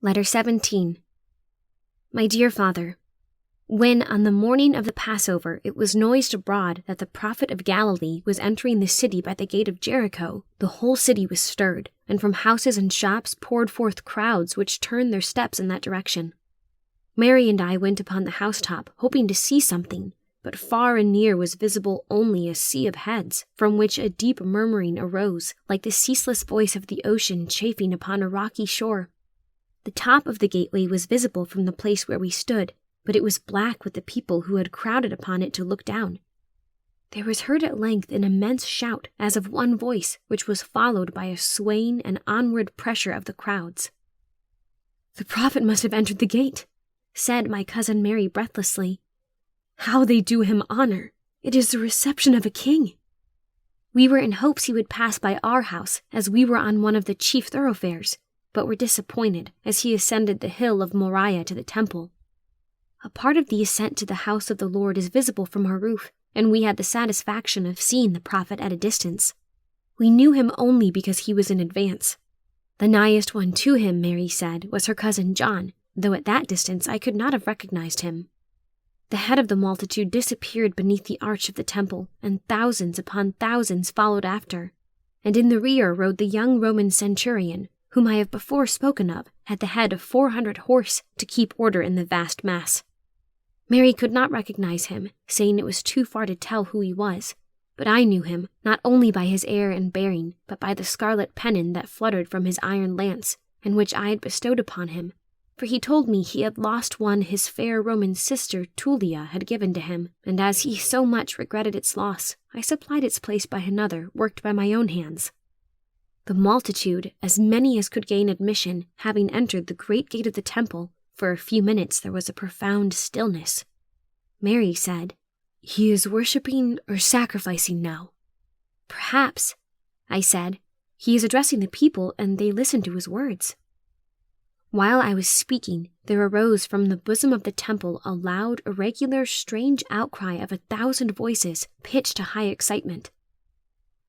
Letter 17. My dear Father, when on the morning of the Passover it was noised abroad that the prophet of Galilee was entering the city by the gate of Jericho, the whole city was stirred, and from houses and shops poured forth crowds which turned their steps in that direction. Mary and I went upon the housetop, hoping to see something, but far and near was visible only a sea of heads, from which a deep murmuring arose, like the ceaseless voice of the ocean chafing upon a rocky shore. The top of the gateway was visible from the place where we stood, but it was black with the people who had crowded upon it to look down. There was heard at length an immense shout, as of one voice, which was followed by a swaying and onward pressure of the crowds. "The prophet must have entered the gate," said my cousin Mary breathlessly. "How they do him honor! It is the reception of a king." We were in hopes he would pass by our house, as we were on one of the chief thoroughfares, but were disappointed as he ascended the hill of Moriah to the temple. A part of the ascent to the house of the Lord is visible from our roof, and we had the satisfaction of seeing the prophet at a distance. We knew him only because he was in advance. The nighest one to him, Mary said, was her cousin John, though at that distance I could not have recognized him. The head of the multitude disappeared beneath the arch of the temple, and thousands upon thousands followed after, and in the rear rode the young Roman centurion, whom I have before spoken of, at the head of 400 horse to keep order in the vast mass. Mary could not recognize him, saying it was too far to tell who he was, but I knew him not only by his air and bearing, but by the scarlet pennon that fluttered from his iron lance, and which I had bestowed upon him, for he told me he had lost one his fair Roman sister Tullia had given to him, and as he so much regretted its loss, I supplied its place by another worked by my own hands. The multitude, as many as could gain admission, having entered the great gate of the temple, for a few minutes there was a profound stillness. Mary said, "He is worshipping or sacrificing now." "Perhaps," I said, "he is addressing the people and they listen to his words." While I was speaking, there arose from the bosom of the temple a loud, irregular, strange outcry of 1,000 voices, pitched to high excitement.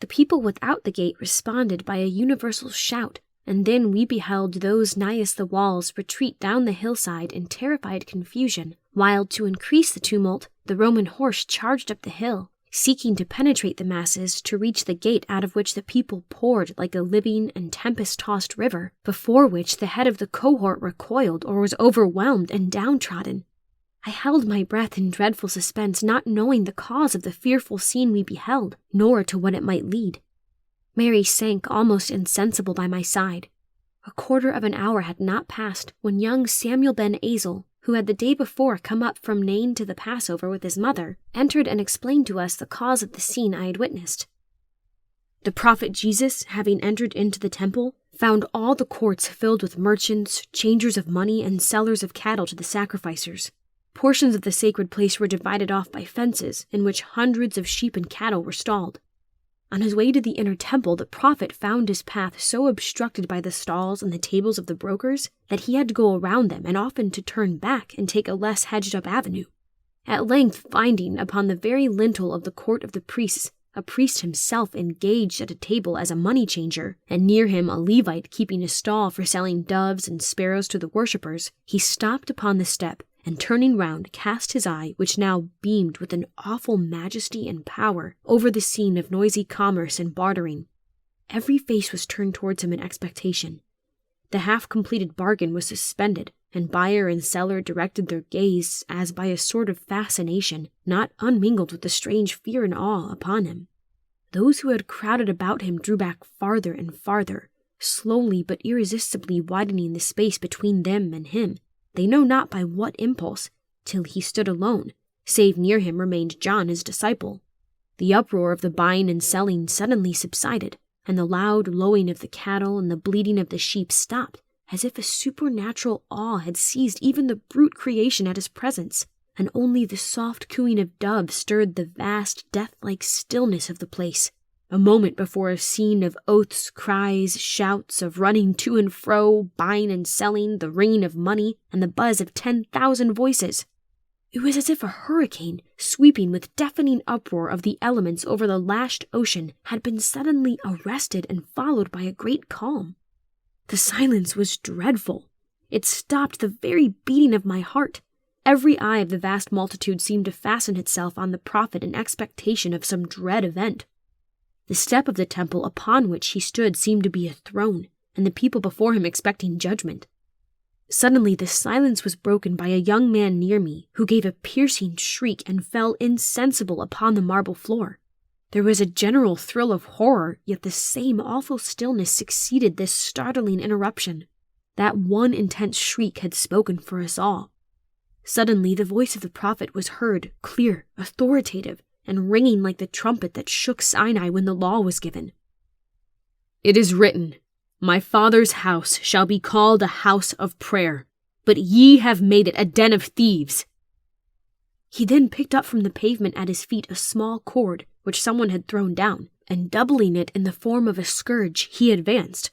The people without the gate responded by a universal shout, and then we beheld those nighest the walls retreat down the hillside in terrified confusion, while, to increase the tumult, the Roman horse charged up the hill, seeking to penetrate the masses to reach the gate out of which the people poured like a living and tempest-tossed river, before which the head of the cohort recoiled or was overwhelmed and downtrodden. I held my breath in dreadful suspense, not knowing the cause of the fearful scene we beheld, nor to what it might lead. Mary sank almost insensible by my side. A quarter of an hour had not passed when young Samuel ben Azel, who had the day before come up from Nain to the Passover with his mother, entered and explained to us the cause of the scene I had witnessed. The prophet Jesus, having entered into the temple, found all the courts filled with merchants, changers of money, and sellers of cattle to the sacrificers. Portions of the sacred place were divided off by fences, in which hundreds of sheep and cattle were stalled. On his way to the inner temple, the prophet found his path so obstructed by the stalls and the tables of the brokers that he had to go around them and often to turn back and take a less hedged-up avenue. At length, finding upon the very lintel of the court of the priests a priest himself engaged at a table as a money-changer, and near him a Levite keeping a stall for selling doves and sparrows to the worshippers, he stopped upon the step, and turning round cast his eye, which now beamed with an awful majesty and power, over the scene of noisy commerce and bartering. Every face was turned towards him in expectation. The half-completed bargain was suspended, and buyer and seller directed their gaze as by a sort of fascination, not unmingled with the strange fear and awe upon him. Those who had crowded about him drew back farther and farther, slowly but irresistibly widening the space between them and him, they know not by what impulse, till he stood alone, save near him remained John his disciple. The uproar of the buying and selling suddenly subsided, and the loud lowing of the cattle and the bleating of the sheep stopped, as if a supernatural awe had seized even the brute creation at his presence, and only the soft cooing of doves stirred the vast, death-like stillness of the place. A moment before a scene of oaths, cries, shouts, of running to and fro, buying and selling, the ringing of money, and the buzz of 10,000 voices. It was as if a hurricane, sweeping with deafening uproar of the elements over the lashed ocean, had been suddenly arrested and followed by a great calm. The silence was dreadful. It stopped the very beating of my heart. Every eye of the vast multitude seemed to fasten itself on the prophet in expectation of some dread event. The step of the temple upon which he stood seemed to be a throne, and the people before him expecting judgment. Suddenly the silence was broken by a young man near me, who gave a piercing shriek and fell insensible upon the marble floor. There was a general thrill of horror, yet the same awful stillness succeeded this startling interruption. That one intense shriek had spoken for us all. Suddenly the voice of the prophet was heard, clear, authoritative, and ringing like the trumpet that shook Sinai when the law was given. "It is written, 'My Father's house shall be called a house of prayer, but ye have made it a den of thieves.'" He then picked up from the pavement at his feet a small cord which someone had thrown down, and doubling it in the form of a scourge, he advanced.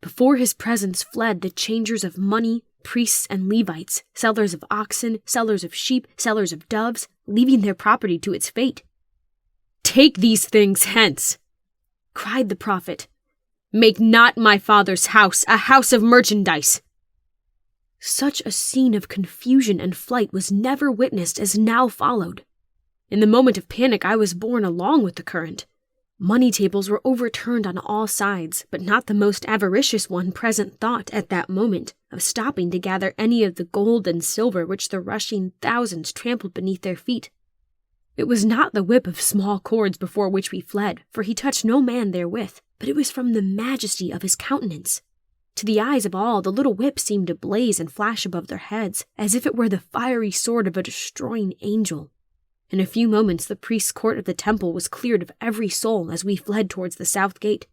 Before his presence fled the changers of money, priests and Levites, sellers of oxen, sellers of sheep, sellers of doves, leaving their property to its fate. "Take these things hence," cried the prophet. "Make not my Father's house a house of merchandise." Such a scene of confusion and flight was never witnessed as now followed. In the moment of panic, I was borne along with the current. Money tables were overturned on all sides, but not the most avaricious one present thought at that moment of stopping to gather any of the gold and silver which the rushing thousands trampled beneath their feet. It was not the whip of small cords before which we fled, for he touched no man therewith, but it was from the majesty of his countenance. To the eyes of all, the little whip seemed to blaze and flash above their heads, as if it were the fiery sword of a destroying angel. In a few moments the priest's court of the temple was cleared of every soul as we fled towards the south gate.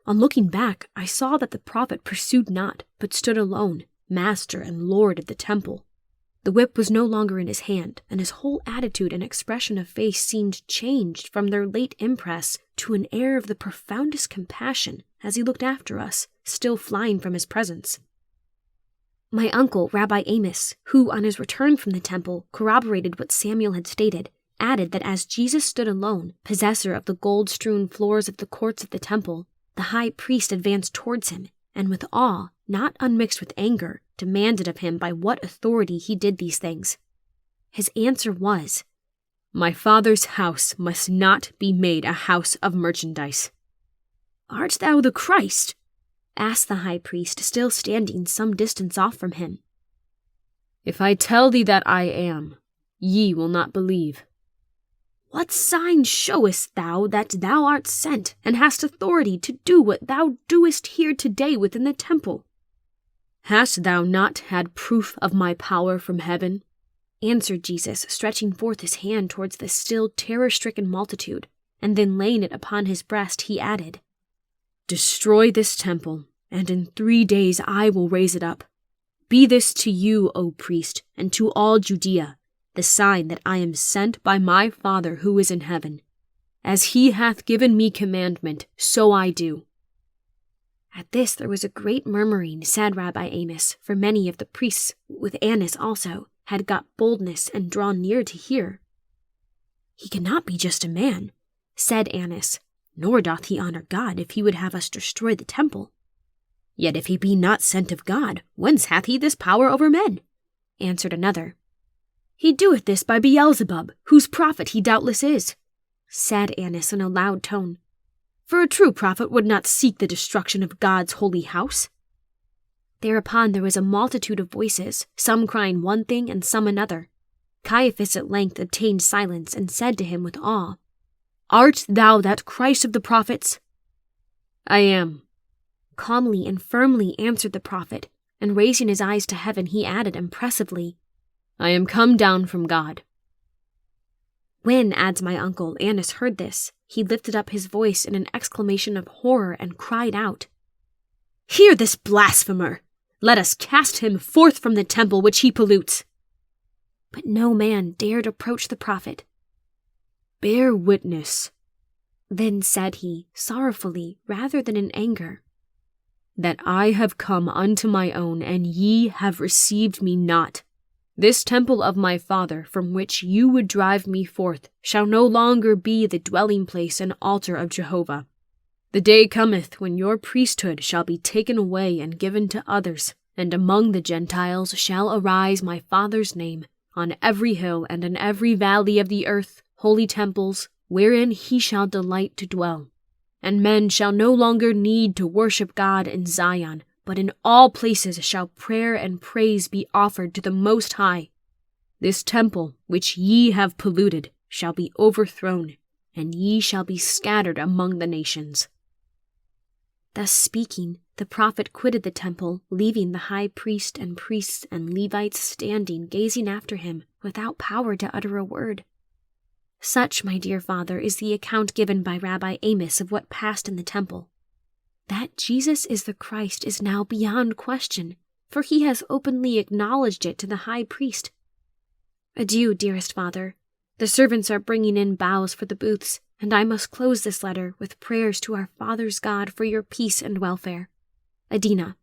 On looking back, I saw that the prophet pursued not, but stood alone, master and lord of the temple. The whip was no longer in his hand, and his whole attitude and expression of face seemed changed from their late impress to an air of the profoundest compassion as he looked after us, still flying from his presence. My uncle, Rabbi Amos, who on his return from the temple corroborated what Samuel had stated, added that as Jesus stood alone, possessor of the gold-strewn floors of the courts of the temple, the high priest advanced towards him, and with awe, not unmixed with anger, demanded of him by what authority he did these things. His answer was, "My Father's house must not be made a house of merchandise." "Art thou the Christ?" asked the high priest, still standing some distance off from him. "If I tell thee that I am, ye will not believe." "What sign showest thou that thou art sent, and hast authority to do what thou doest here today within the temple?" "Hast thou not had proof of my power from heaven?" answered Jesus, stretching forth his hand towards the still terror-stricken multitude, and then laying it upon his breast, he added, "Destroy this temple, and in 3 days I will raise it up. Be this to you, O priest, and to all Judea, the sign that I am sent by my Father who is in heaven. As he hath given me commandment, so I do." At this there was a great murmuring, said Rabbi Amos, for many of the priests, with Annas also, had got boldness and drawn near to hear. "He cannot be just a man," said Annas, "nor doth he honor God if he would have us destroy the temple." "Yet if he be not sent of God, whence hath he this power over men?" answered another. "He doeth this by Beelzebub, whose prophet he doubtless is," said Annas in a loud tone. "For a true prophet would not seek the destruction of God's holy house." Thereupon there was a multitude of voices, some crying one thing and some another. Caiaphas at length obtained silence and said to him with awe, "Art thou that Christ of the prophets?" "I am," calmly and firmly answered the prophet, and raising his eyes to heaven he added impressively, "I am come down from God." When, adds my uncle, Annas heard this, he lifted up his voice in an exclamation of horror and cried out, "Hear this blasphemer! Let us cast him forth from the temple which he pollutes." But no man dared approach the prophet. "Bear witness," then said he, sorrowfully rather than in anger, "that I have come unto my own, and ye have received me not. This temple of my Father, from which you would drive me forth, shall no longer be the dwelling place and altar of Jehovah. The day cometh when your priesthood shall be taken away and given to others, And among the Gentiles shall arise my Father's name, on every hill and in every valley of the earth, holy temples, wherein he shall delight to dwell. And men shall no longer need to worship God in Zion, but in all places shall prayer and praise be offered to the Most High. This temple which ye have polluted shall be overthrown, and ye shall be scattered among the nations." Thus speaking, the prophet quitted the temple, leaving the high priest and priests and Levites standing gazing after him without power to utter a word. Such, my dear father, is the account given by Rabbi Amos of what passed in the temple. That Jesus is the Christ is now beyond question, for he has openly acknowledged it to the high priest. Adieu, dearest father. The servants are bringing in boughs for the booths, and I must close this letter with prayers to our Father's God for your peace and welfare. Adina.